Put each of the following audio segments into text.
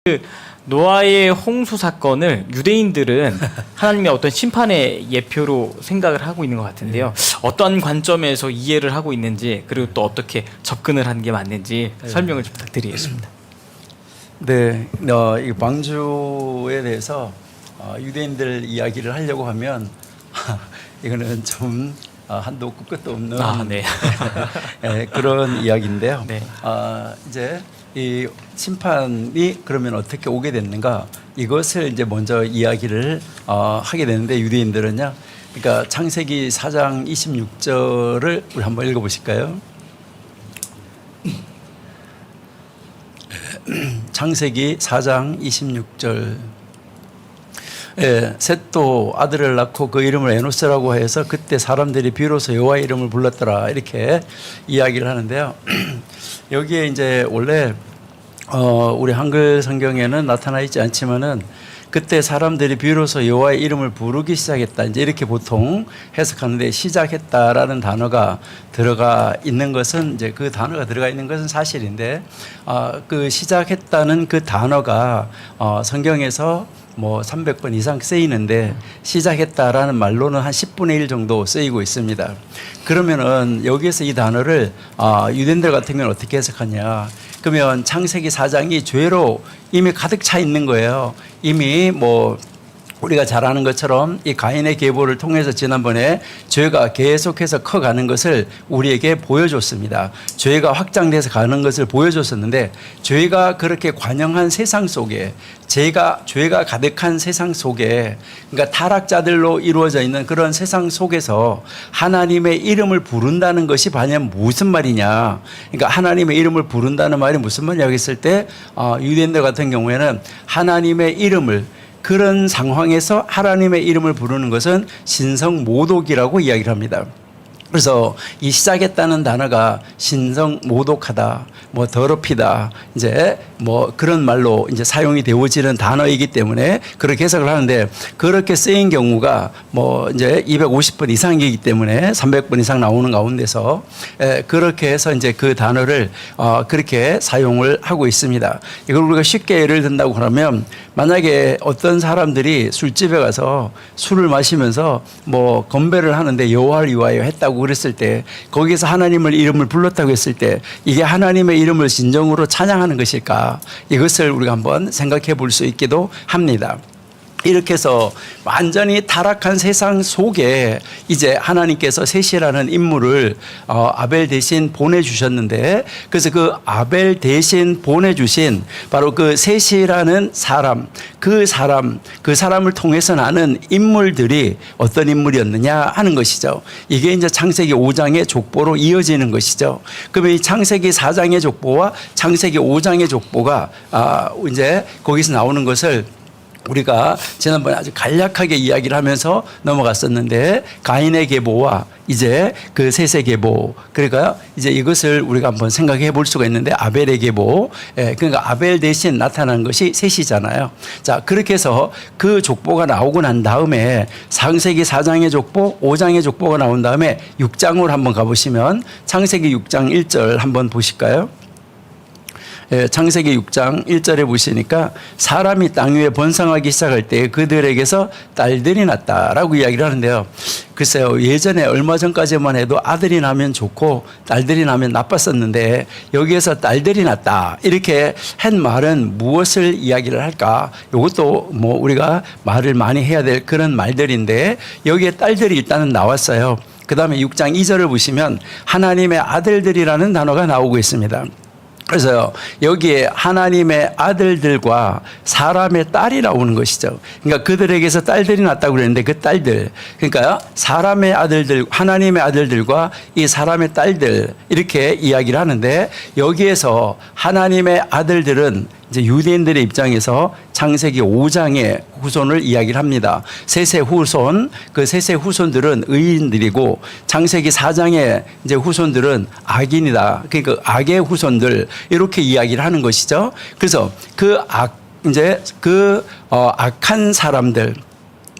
그 노아의 홍수 사건을 유대인들은 하나님의 어떤 심판의 예표로 생각을 하고 있는 것 같은데요. 어떤 관점에서 이해를 하고 있는지, 그리고 또 어떻게 접근을 하는 게 맞는지 설명을 좀 부탁드리겠습니다. 네, 이 방주에 대해서 유대인들 이야기를 하려고 하면 이거는 좀 한도 없고 끝도 없는 네. 네, 그런 이야기인데요. 네. 이제 이 심판이 그러면 어떻게 오게 됐는가, 이것을 이제 먼저 이야기를 하게 되는데, 유대인들은요. 그러니까 창세기 4장 26절을 우리 한번 읽어보실까요? 창세기 4장 26절. 셋도 아들을 낳고 그 이름을 에노스라고 해서 그때 사람들이 비로소 여호와의 이름을 불렀더라, 이렇게 이야기를 하는데요. 여기에 이제 원래 우리 한글 성경에는 나타나 있지 않지만은 그때 사람들이 비로소 여호와의 이름을 부르기 시작했다, 이제 이렇게 보통 해석하는데, 시작했다라는 단어가 들어가 있는 것은, 이제 그 단어가 들어가 있는 것은 사실인데, 그 시작했다는 그 단어가 성경에서 뭐 300번 이상 쓰이는데, 시작했다라는 말로는 한 10분의 1 정도 쓰이고 있습니다. 그러면은 여기에서 이 단어를 유대인들 같은 경우는 어떻게 해석하냐? 그러면 창세기 4장이 죄로 이미 가득 차 있는 거예요. 이미 뭐 우리가 잘 아는 것처럼 이 가인의 계보를 통해서 지난번에 죄가 계속해서 커가는 것을 우리에게 보여줬습니다. 죄가 확장돼서 가는 것을 보여줬었는데, 죄가 그렇게 관영한 세상 속에, 죄가 가득한 세상 속에, 그러니까 타락자들로 이루어져 있는 그런 세상 속에서 하나님의 이름을 부른다는 것이 과연 무슨 말이냐? 그러니까 하나님의 이름을 부른다는 말이 무슨 말이냐고 했을 때, 유대인들 같은 경우에는 하나님의 이름을, 그런 상황에서 하나님의 이름을 부르는 것은 신성모독이라고 이야기를 합니다. 그래서 이 시작했다는 단어가 신성모독하다, 뭐 더럽히다, 이제 뭐 그런 말로 이제 사용이 되어지는 단어이기 때문에 그렇게 해석을 하는데, 그렇게 쓰인 경우가 뭐 이제 250번 이상이기 때문에 300번 이상 나오는 가운데서 그렇게 해서 이제 그 단어를 그렇게 사용을 하고 있습니다. 이걸 우리가 쉽게 예를 든다고 그러면, 만약에 어떤 사람들이 술집에 가서 술을 마시면서 뭐 건배를 하는데 여호와를 위하여 했다고 그랬을 때, 거기서 하나님을 이름을 불렀다고 했을 때, 이게 하나님의 이름을 진정으로 찬양하는 것일까? 이것을 우리가 한번 생각해 볼 수 있기도 합니다. 이렇게 해서 완전히 타락한 세상 속에 이제 하나님께서 셋이라는 인물을 아벨 대신 보내주셨는데, 그래서 그 아벨 대신 보내주신 바로 그 셋이라는 사람, 그 사람을 통해서 나는 인물들이 어떤 인물이었느냐 하는 것이죠. 이게 이제 창세기 5장의 족보로 이어지는 것이죠. 그러면 이 창세기 4장의 족보와 창세기 5장의 족보가 이제 거기서 나오는 것을 우리가 지난번에 아주 간략하게 이야기를 하면서 넘어갔었는데, 가인의 계보와 이제 그 셋의 계보, 그러니까 이제 이것을 우리가 한번 생각해 볼 수가 있는데, 아벨의 계보, 그러니까 아벨 대신 나타난 것이 셋이잖아요. 자, 그렇게 해서 그 족보가 나오고 난 다음에 창세기 4장의 족보, 5장의 족보가 나온 다음에 6장으로 한번 가보시면, 창세기 6장 1절 한번 보실까요? 창세기 6장 1절에 보시니까, 사람이 땅 위에 번성하기 시작할 때 그들에게서 딸들이 났다라고 이야기를 하는데요. 글쎄요, 예전에 얼마 전까지만 해도 아들이 나면 좋고 딸들이 나면 나빴었는데, 여기에서 딸들이 났다 이렇게 한 말은 무엇을 이야기를 할까? 이것도 뭐 우리가 말을 많이 해야 될 그런 말들인데, 여기에 딸들이 일단은 나왔어요. 그 다음에 6장 2절을 보시면 하나님의 아들들이라는 단어가 나오고 있습니다. 그래서 여기에 하나님의 아들들과 사람의 딸이 나오는 것이죠. 그러니까 그들에게서 딸들이 났다고 그랬는데, 그 딸들, 그러니까 사람의 아들들, 하나님의 아들들과 이 사람의 딸들, 이렇게 이야기를 하는데, 여기에서 하나님의 아들들은 이제 유대인들의 입장에서 창세기 5장의 후손을 이야기를 합니다. 셋의 후손, 그 셋의 후손들은 의인들이고, 창세기 4장의 이제 후손들은 악인이다. 그러니까 악의 후손들, 이렇게 이야기를 하는 것이죠. 그래서 악한 사람들,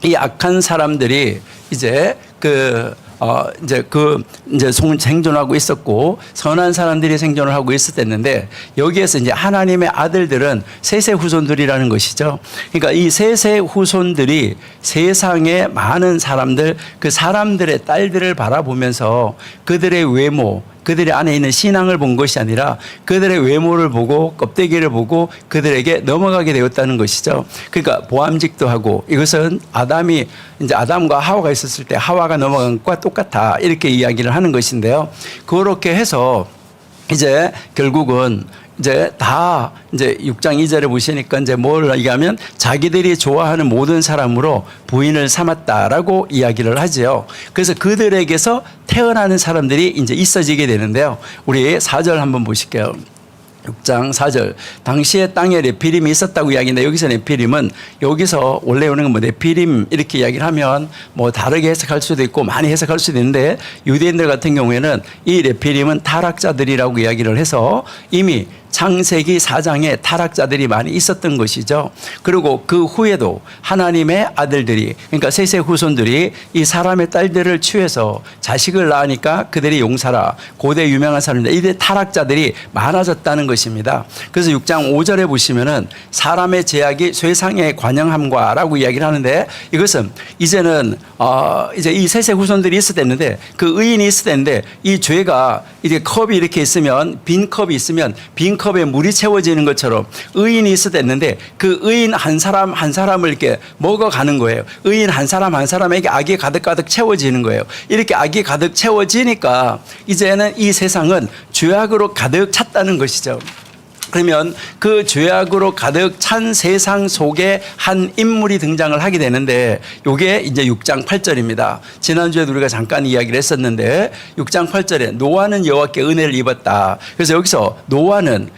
이 악한 사람들이 이제 이제 생존하고 있었고 선한 사람들이 생존을 하고 있었는데 여기에서 이제 하나님의 아들들은 셋의 후손들이라는 것이죠. 그러니까 이 셋의 후손들이 세상의 많은 사람들 그 사람들의 딸들을 바라보면서 그들의 외모 그들의 안에 있는 신앙을 본 것이 아니라 그들의 외모를 보고 껍데기를 보고 그들에게 넘어가게 되었다는 것이죠. 그러니까 보암직도 하고 이것은 아담과 하와가 있었을 때 하와가 넘어간 것과 똑같아 이렇게 이야기를 하는 것인데요. 그렇게 해서 이제 결국은 이제 다 이제 6장 2절에 보시니까 이제 뭘 얘기하면 자기들이 좋아하는 모든 사람으로 부인을 삼았다라고 이야기를 하지요. 그래서 그들에게서 태어나는 사람들이 이제 있어지게 되는데요. 우리 4절 한번 보실게요. 6장 4절 당시에 땅에 네피림이 있었다고 이야기인데 여기서 네피림은 여기서 원래 오는 건 뭐 네피림 이렇게 이야기를 하면 뭐 다르게 해석할 수도 있고 많이 해석할 수도 있는데 유대인들 같은 경우에는 이 네피림은 타락자들이라고 이야기를 해서 이미 창세기 4장에 타락자들이 많이 있었던 것이죠. 그리고 그 후에도 하나님의 아들들이 그러니까 셋의 후손들이 이 사람의 딸들을 취해서 자식을 낳으니까 그들이 용사라 고대 유명한 사람들 이들 타락자들이 많아졌다는 것입니다. 그래서 6장 5절에 보시면은 사람의 제약이 쇠상의 관영함과라고 이야기를 하는데 이것은 이제는 이제 이 셋의 후손들이 있었는데 그 의인이 있었는데 이 죄가 이제 컵이 이렇게 있으면 빈 컵이 있으면 빈 컵에 물이 채워지는 것처럼 의인이 있었는데 그 의인 한 사람 한 사람을 이렇게 먹어가는 거예요. 의인 한 사람에게 악이 가득 채워지는 거예요. 이렇게 악이 가득 채워지니까 이제는 이 세상은 죄악으로 가득 찼다는 것이죠. 그러면 그 죄악으로 가득 찬 세상 속에 한 인물이 등장을 하게 되는데 이게 이제 6장 8절입니다. 지난주에도 우리가 잠깐 이야기를 했었는데 6장 8절에 노아는 여호와께 은혜를 입었다. 그래서 여기서 노아는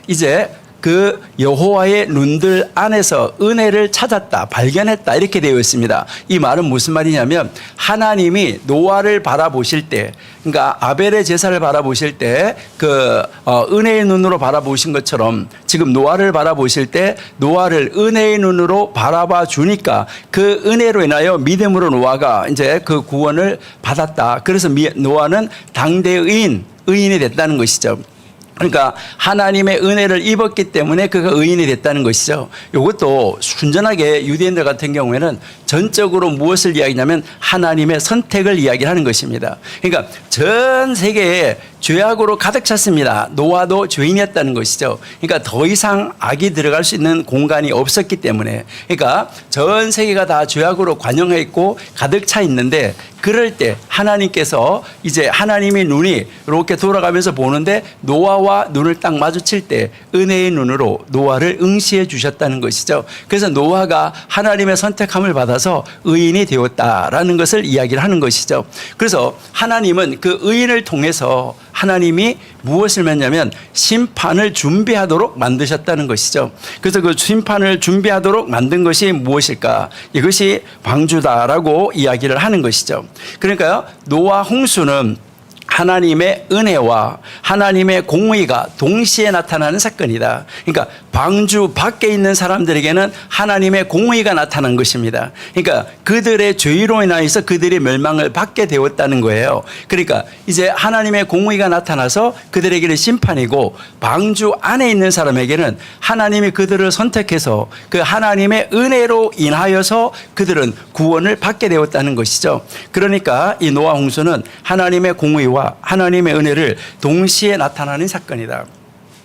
이제 그 여호와의 눈들 안에서 은혜를 찾았다, 발견했다 이렇게 되어 있습니다. 이 말은 무슨 말이냐면 하나님이 노아를 바라보실 때, 그러니까 아벨의 제사를 바라보실 때 그 은혜의 눈으로 바라보신 것처럼 지금 노아를 바라보실 때 노아를 은혜의 눈으로 바라봐 주니까 그 은혜로 인하여 믿음으로 노아가 이제 그 구원을 받았다. 그래서 노아는 당대의 의인이 됐다는 것이죠. 그러니까 하나님의 은혜를 입었기 때문에 그가 의인이 됐다는 것이죠. 이것도 순전하게 유대인들 같은 경우에는 전적으로 무엇을 이야기냐면 하나님의 선택을 이야기하는 것입니다. 그러니까 전 세계에 죄악으로 가득 찼습니다. 노아도 죄인이었다는 것이죠. 그러니까 더 이상 악이 들어갈 수 있는 공간이 없었기 때문에 그러니까 전 세계가 다 죄악으로 관영해 있고 가득 차 있는데 그럴 때 하나님께서 이제 하나님의 눈이 이렇게 돌아가면서 보는데 노아와 눈을 딱 마주칠 때 은혜의 눈으로 노아를 응시해 주셨다는 것이죠. 그래서 노아가 하나님의 선택함을 받아서 의인이 되었다라는 것을 이야기를 하는 것이죠. 그래서 하나님은 그 의인을 통해서 하나님이 무엇을 했냐면 심판을 준비하도록 만드셨다는 것이죠. 그래서 그 심판을 준비하도록 만든 것이 무엇일까? 이것이 방주다라고 이야기를 하는 것이죠. 그러니까요, 노아 홍수는 하나님의 은혜와 하나님의 공의가 동시에 나타나는 사건이다. 그러니까 방주 밖에 있는 사람들에게는 하나님의 공의가 나타난 것입니다. 그러니까 그들의 죄로 인하여서 그들이 멸망을 받게 되었다는 거예요. 그러니까 이제 하나님의 공의가 나타나서 그들에게는 심판이고 방주 안에 있는 사람에게는 하나님이 그들을 선택해서 그 하나님의 은혜로 인하여서 그들은 구원을 받게 되었다는 것이죠. 그러니까 이 노아 홍수는 하나님의 공의와 하나님의 은혜를 동시에 나타나는 사건이다.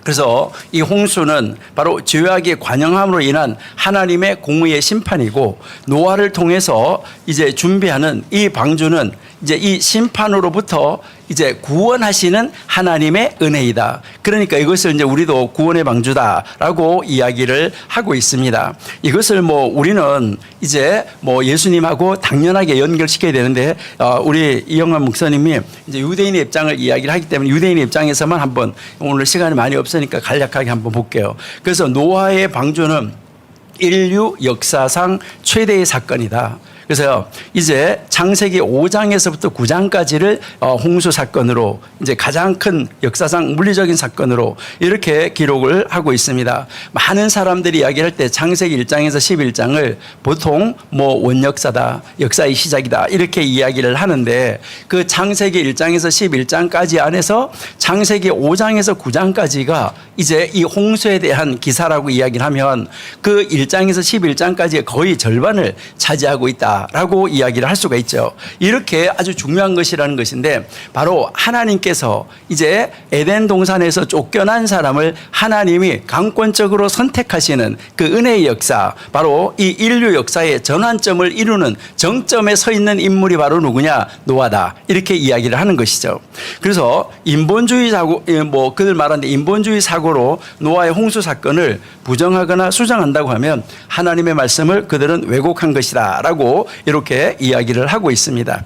그래서 이 홍수는 바로 죄악의 관영함으로 인한 하나님의 공의의 심판이고 노아를 통해서 이제 준비하는 이 방주는 이제 이 심판으로부터 이제 구원하시는 하나님의 은혜이다. 그러니까 이것을 이제 우리도 구원의 방주다라고 이야기를 하고 있습니다. 이것을 뭐 우리는 이제 뭐 예수님하고 당연하게 연결시켜야 되는데 우리 이영환 목사님이 이제 유대인의 입장을 이야기를 하기 때문에 유대인의 입장에서만 한번 오늘 시간이 많이 없으니까 간략하게 한번 볼게요. 그래서 노아의 방주는 인류 역사상 최대의 사건이다. 그래서요, 이제 창세기 5장에서부터 9장까지를 홍수 사건으로 이제 가장 큰 역사상 물리적인 사건으로 이렇게 기록을 하고 있습니다. 많은 사람들이 이야기할 때 창세기 1장에서 11장을 보통 뭐 원역사다, 역사의 시작이다 이렇게 이야기를 하는데 그 창세기 1장에서 11장까지 안에서 창세기 5장에서 9장까지가 이제 이 홍수에 대한 기사라고 이야기를 하면 그 1장에서 11장까지의 거의 절반을 차지하고 있다라고 이야기를 할 수가 있죠. 이렇게 아주 중요한 것이라는 것인데 바로 하나님께서 이제 에덴 동산에서 쫓겨난 사람을 하나님이 강권적으로 선택하시는 그 은혜의 역사, 바로 이 인류 역사의 전환점을 이루는 정점에 서 있는 인물이 바로 누구냐? 노아다. 이렇게 이야기를 하는 것이죠. 그래서 인본주의 사고, 뭐 그들 말하는데 인본주의 사고로 노아의 홍수 사건을 부정하거나 수정한다고 하면 하나님의 말씀을 그들은 왜곡한 것이다 라고 이렇게 이야기를 하고 있습니다.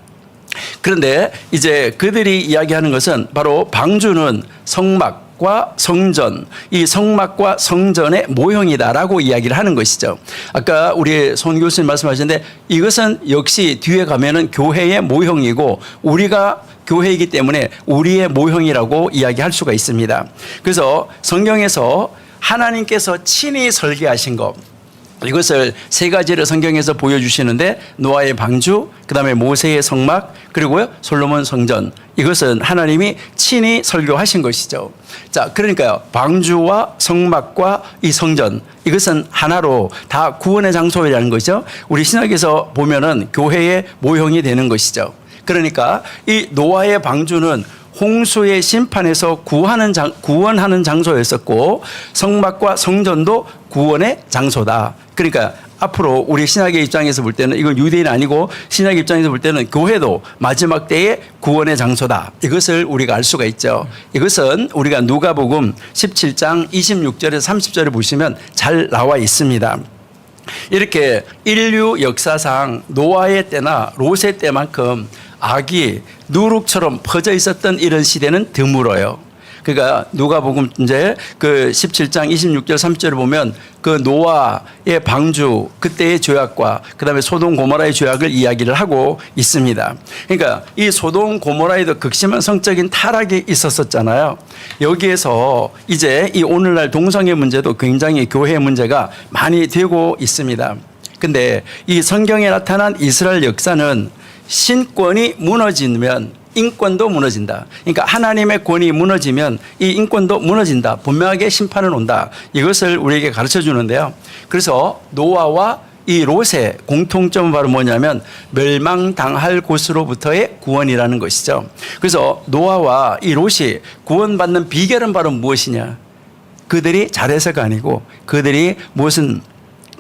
그런데 이제 그들이 이야기하는 것은 바로 방주는 성막과 성전, 이 성막과 성전의 모형이다라고 이야기를 하는 것이죠. 아까 우리 손 교수님 말씀하셨는데 이것은 역시 뒤에 가면은 교회의 모형이고 우리가 교회이기 때문에 우리의 모형이라고 이야기할 수가 있습니다. 그래서 성경에서 하나님께서 친히 설계하신 것, 이것을 세 가지를 성경에서 보여주시는데 노아의 방주, 그 다음에 모세의 성막, 그리고요 솔로몬 성전, 이것은 하나님이 친히 설교하신 것이죠. 자, 그러니까요 방주와 성막과 이 성전, 이것은 하나로 다 구원의 장소라는 것이죠. 우리 신학에서 보면은 교회의 모형이 되는 것이죠. 그러니까 이 노아의 방주는 홍수의 심판에서 구원하는 장소였었고 성막과 성전도 구원의 장소다. 그러니까 앞으로 우리 신학의 입장에서 볼 때는 이건 유대인 아니고 신학의 입장에서 볼 때는 교회도 마지막 때의 구원의 장소다. 이것을 우리가 알 수가 있죠. 이것은 우리가 누가복음 17장 26절에서 30절을 보시면 잘 나와 있습니다. 이렇게 인류 역사상 노아의 때나 롯의 때만큼 악이 누룩처럼 퍼져 있었던 이런 시대는 드물어요. 그러니까 누가복음 이제 그 17장 26절 30절을 보면 그 노아의 방주 그때의 죄악과 그다음에 소돔 고모라의 죄악을 이야기를 하고 있습니다. 그러니까 이 소돔 고모라에도 극심한 성적인 타락이 있었었잖아요. 여기에서 이제 이 오늘날 동성애 문제도 굉장히 교회 문제가 많이 되고 있습니다. 근데 이 성경에 나타난 이스라엘 역사는 신권이 무너지면 인권도 무너진다. 그러니까 하나님의 권위 무너지면 이 인권도 무너진다. 분명하게 심판은 온다. 이것을 우리에게 가르쳐 주는데요. 그래서 노아와 이 롯의 공통점은 바로 뭐냐면 멸망당할 곳으로부터의 구원이라는 것이죠. 그래서 노아와 이 롯이 구원받는 비결은 바로 무엇이냐? 그들이 잘해서가 아니고 그들이 무슨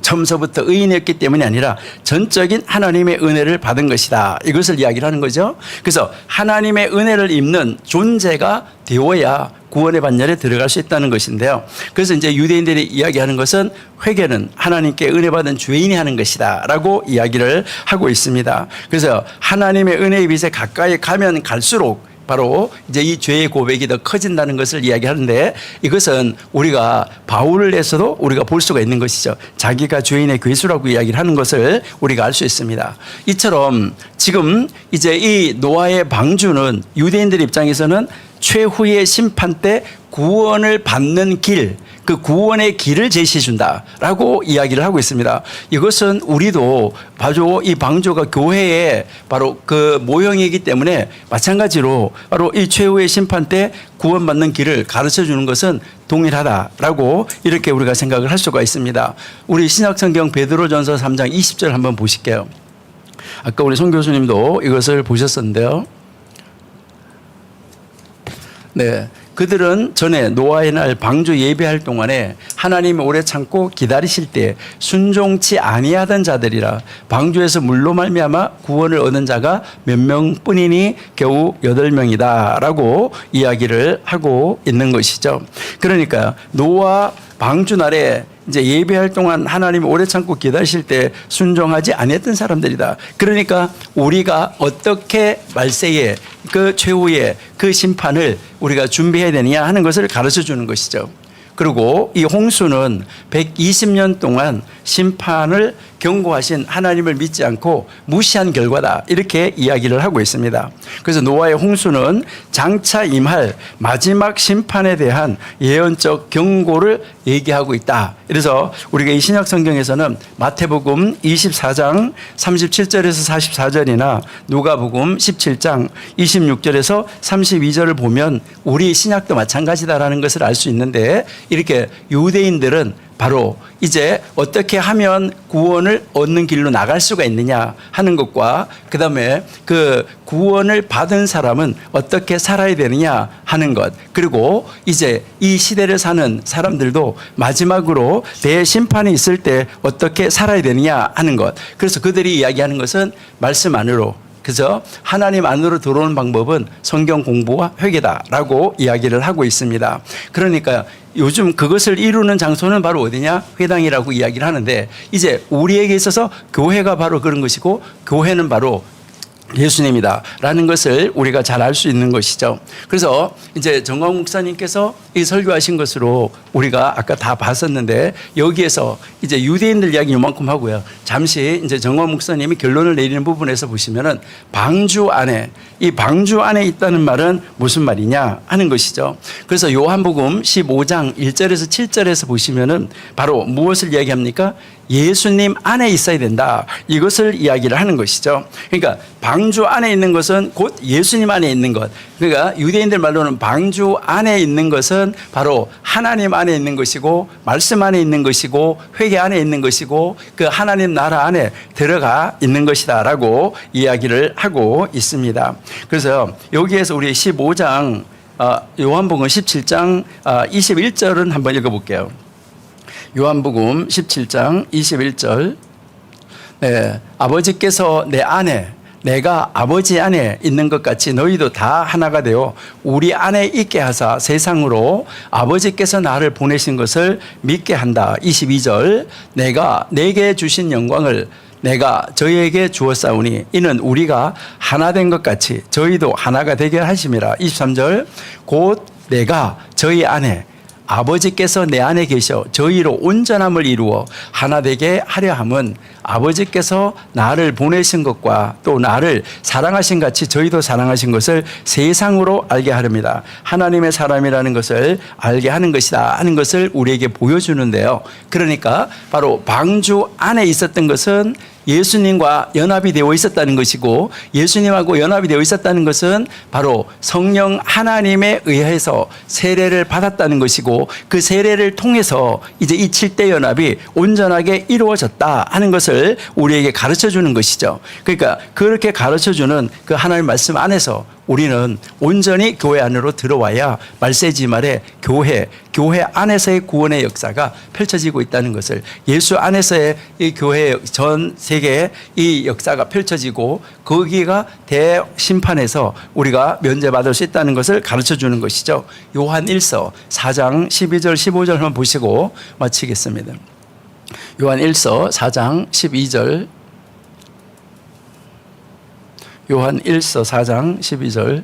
처음서부터 의인이었기 때문이 아니라 전적인 하나님의 은혜를 받은 것이다. 이것을 이야기를 하는 거죠. 그래서 하나님의 은혜를 입는 존재가 되어야 구원의 반열에 들어갈 수 있다는 것인데요. 그래서 이제 유대인들이 이야기하는 것은 회개는 하나님께 은혜 받은 죄인이 하는 것이다 라고 이야기를 하고 있습니다. 그래서 하나님의 은혜의 빛에 가까이 가면 갈수록 바로 이제 이 죄의 고백이 더 커진다는 것을 이야기하는데 이것은 우리가 바울에서도 우리가 볼 수가 있는 것이죠. 자기가 죄인의 괴수라고 이야기를 하는 것을 우리가 알 수 있습니다. 이처럼 지금 이제 이 노아의 방주는 유대인들 입장에서는 최후의 심판 때 구원을 받는 길, 그 구원의 길을 제시해 준다라고 이야기를 하고 있습니다. 이것은 우리도 바로 이 방주가 교회의 바로 그 모형이기 때문에 마찬가지로 바로 이 최후의 심판 때 구원받는 길을 가르쳐 주는 것은 동일하다라고 이렇게 우리가 생각을 할 수가 있습니다. 우리 신약성경 베드로전서 3장 20절 한번 보실게요. 아까 우리 송 교수님도 이것을 보셨었는데요. 네. 그들은 전에 노아의 날 방주 예배할 동안에 하나님이 오래 참고 기다리실 때 순종치 아니하던 자들이라 방주에서 물로 말미암아 구원을 얻은 자가 몇 명뿐이니 겨우 8명이다 라고 이야기를 하고 있는 것이죠. 그러니까 노아 방주 날에 이제 예배할 동안 하나님이 오래 참고 기다리실 때 순종하지 아니했던 사람들이다. 그러니까 우리가 어떻게 말세에 그 최후의 그 심판을 우리가 준비해야 되느냐 하는 것을 가르쳐 주는 것이죠. 그리고 이 홍수는 120년 동안 심판을 경고하신 하나님을 믿지 않고 무시한 결과다. 이렇게 이야기를 하고 있습니다. 그래서 노아의 홍수는 장차 임할 마지막 심판에 대한 예언적 경고를 얘기하고 있다. 그래서 우리가 이 신약 성경에서는 마태복음 24장 37절에서 44절이나 누가복음 17장 26절에서 32절을 보면 우리 신약도 마찬가지다라는 것을 알 수 있는데, 이렇게 유대인들은 바로 이제 어떻게 하면 구원을 얻는 길로 나갈 수가 있느냐 하는 것과, 그 다음에 그 구원을 받은 사람은 어떻게 살아야 되느냐 하는 것, 그리고 이제 이 시대를 사는 사람들도 마지막으로 대심판이 있을 때 어떻게 살아야 되느냐 하는 것. 그래서 그들이 이야기하는 것은 말씀 안으로, 그래서 하나님 안으로 들어오는 방법은 성경 공부와 회개다라고 이야기를 하고 있습니다. 그러니까 요즘 그것을 이루는 장소는 바로 어디냐? 회당이라고 이야기를 하는데, 이제 우리에게 있어서 교회가 바로 그런 것이고, 교회는 바로 예수님이다라는 것을 우리가 잘 알 수 있는 것이죠. 그래서 이제 정광 목사님께서 이 설교하신 것으로 우리가 아까 다 봤었는데, 여기에서 이제 유대인들 이야기 요만큼 하고요. 잠시 이제 정광 목사님이 결론을 내리는 부분에서 보시면은 방주 안에, 이 방주 안에 있다는 말은 무슨 말이냐 하는 것이죠. 그래서 요한복음 15장 1절에서 7절에서 보시면은 바로 무엇을 이야기합니까? 예수님 안에 있어야 된다. 이것을 이야기를 하는 것이죠. 그러니까 방주 안에 있는 것은 곧 예수님 안에 있는 것. 그러니까 유대인들 말로는 방주 안에 있는 것은 바로 하나님 안에 있는 것이고, 말씀 안에 있는 것이고, 회개 안에 있는 것이고, 그 하나님 나라 안에 들어가 있는 것이다라고 이야기를 하고 있습니다. 그래서 여기에서 우리 15장 요한복음 17장 21절은 한번 읽어볼게요. 요한복음 17장 21절. 네, 아버지께서 내 안에, 내가 아버지 안에 있는 것 같이 너희도 다 하나가 되어 우리 안에 있게 하사 세상으로 아버지께서 나를 보내신 것을 믿게 한다. 22절. 내가 내게 주신 영광을 내가 저희에게 주었사오니 이는 우리가 하나 된 것 같이 저희도 하나가 되게 하심이라. 23절. 곧 내가 저희 안에, 아버지께서 내 안에 계셔 저희로 온전함을 이루어 하나 되게 하려 함은 아버지께서 나를 보내신 것과 또 나를 사랑하신 같이 저희도 사랑하신 것을 세상으로 알게 하렵니다. 하나님의 사람이라는 것을 알게 하는 것이다 하는 것을 우리에게 보여주는데요. 그러니까 바로 방주 안에 있었던 것은 예수님과 연합이 되어 있었다는 것이고, 예수님하고 연합이 되어 있었다는 것은 바로 성령 하나님에 의해서 세례를 받았다는 것이고, 그 세례를 통해서 이제 이 7대 연합이 온전하게 이루어졌다 하는 것을 우리에게 가르쳐 주는 것이죠. 그러니까 그렇게 가르쳐 주는 그 하나님의 말씀 안에서 우리는 온전히 교회 안으로 들어와야 말세지 말에 교회 안에서의 구원의 역사가 펼쳐지고 있다는 것을, 예수 안에서의 이 교회 전 세계의 이 역사가 펼쳐지고 거기가 대심판에서 우리가 면제받을 수 있다는 것을 가르쳐 주는 것이죠. 요한 1서 4장 12절 15절 한번 보시고 마치겠습니다. 요한 1서 4장 12절, 요한 1서 4장 12절.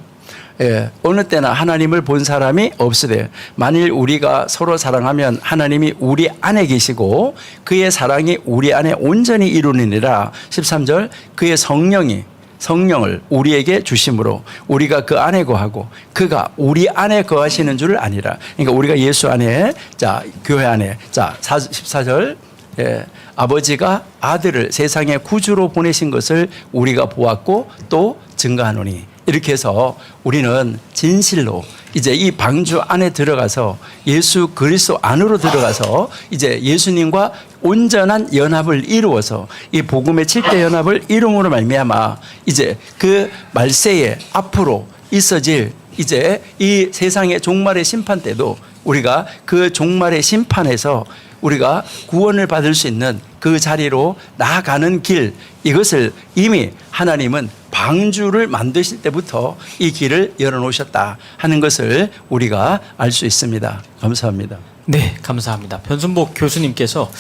예, 어느 때나 하나님을 본 사람이 없으되 만일 우리가 서로 사랑하면 하나님이 우리 안에 계시고 그의 사랑이 우리 안에 온전히 이루느니라. 13절. 그의 성령을 우리에게 주심으로 우리가 그 안에 거하고 그가 우리 안에 거하시는 줄 아니라. 그러니까 우리가 예수 안에, 자 교회 안에. 자 14절. 예, 아버지가 아들을 세상에 구주로 보내신 것을 우리가 보았고 또 증거하노니. 이렇게 해서 우리는 진실로 이제 이 방주 안에 들어가서 예수 그리스도 안으로 들어가서 이제 예수님과 온전한 연합을 이루어서 이 복음의 7대 연합을 이룸으로 말미암아 이제 그 말세에 앞으로 있어질 이제 이 세상의 종말의 심판 때도 우리가 그 종말의 심판에서 우리가 구원을 받을 수 있는 그 자리로 나아가는 길, 이것을 이미 하나님은 방주를 만드실 때부터 이 길을 열어놓으셨다 하는 것을 우리가 알 수 있습니다. 감사합니다. 네, 감사합니다. 변순복 교수님께서